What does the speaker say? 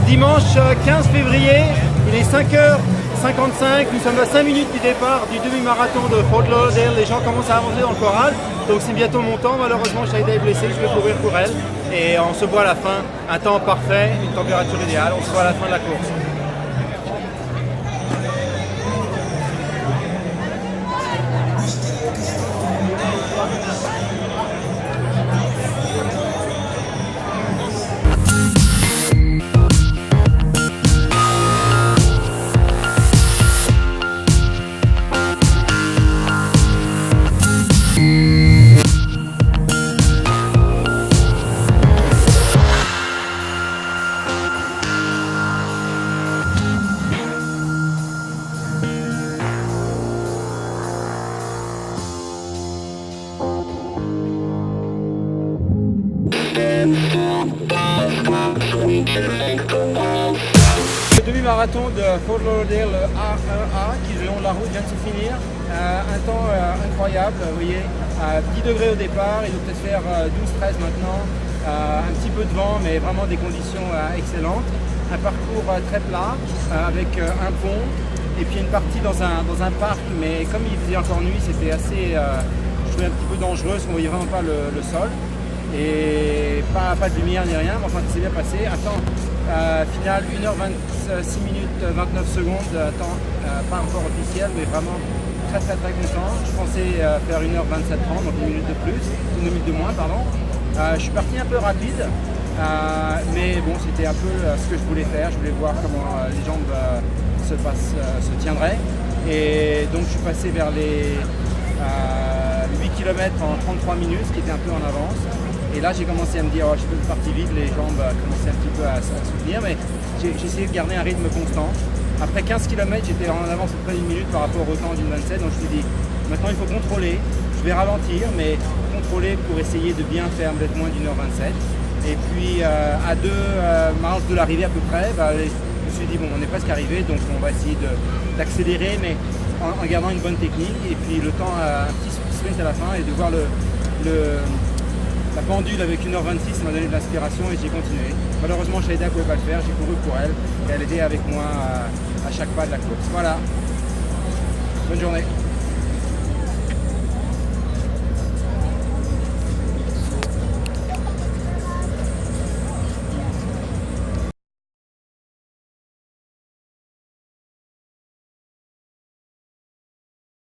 dimanche 15 février, il est 5h55, nous sommes à 5 minutes du départ du demi-marathon de Fort Lauderdale. Les gens commencent à avancer dans le corral, donc c'est bientôt mon temps. Malheureusement, Shahida est blessée, je vais courir pour elle. Et on se voit à la fin, un temps parfait, une température idéale, on se voit à la fin de la course. Le demi-marathon de Fort Lauderdale, le A1A, qui est le long de la route, vient de se finir. Un temps incroyable, vous voyez, 10 degrés au départ, il doit peut-être faire 12-13 maintenant. Un petit peu de vent, mais vraiment des conditions excellentes. Un parcours très plat, avec un pont, et puis une partie dans un parc, mais comme il faisait encore nuit, c'était assez, je trouvais un petit peu dangereux, parce qu'on ne voyait vraiment pas le sol. Et pas de lumière ni rien, mais enfin ça s'est bien passé. Un temps final 1h26 minutes 29 secondes, temps pas encore officiel, mais vraiment très content. Je pensais faire 1h27-30, donc une minute de plus, une minute de moins, pardon. Je suis parti un peu rapide, mais bon, c'était un peu ce que je voulais faire. Je voulais voir comment les jambes se tiendraient. Et donc je suis passé vers les 8 km en 33 minutes, ce qui était un peu en avance. Et là j'ai commencé à me dire, oh, je peux partir vite, les jambes commençaient un petit peu à soutenir, mais j'ai essayé de garder un rythme constant. Après 15 km, j'étais en avance de près d'une minute par rapport au temps d'une 27, donc je me suis dit, maintenant il faut contrôler, je vais ralentir, mais contrôler pour essayer de bien faire peut-être moins d'1h27. Et puis à 2 marches de l'arrivée à peu près, je me suis dit, bon, on est presque arrivé, donc on va essayer d'accélérer, mais en gardant une bonne technique. Et puis le temps, un petit sprint à la fin, et de voir la pendule avec 1h26, ça m'a donné de l'inspiration et j'ai continué. Malheureusement, Shahida ne pouvait pas le faire, j'ai couru pour elle et elle était avec moi à chaque pas de la course. Voilà, bonne journée.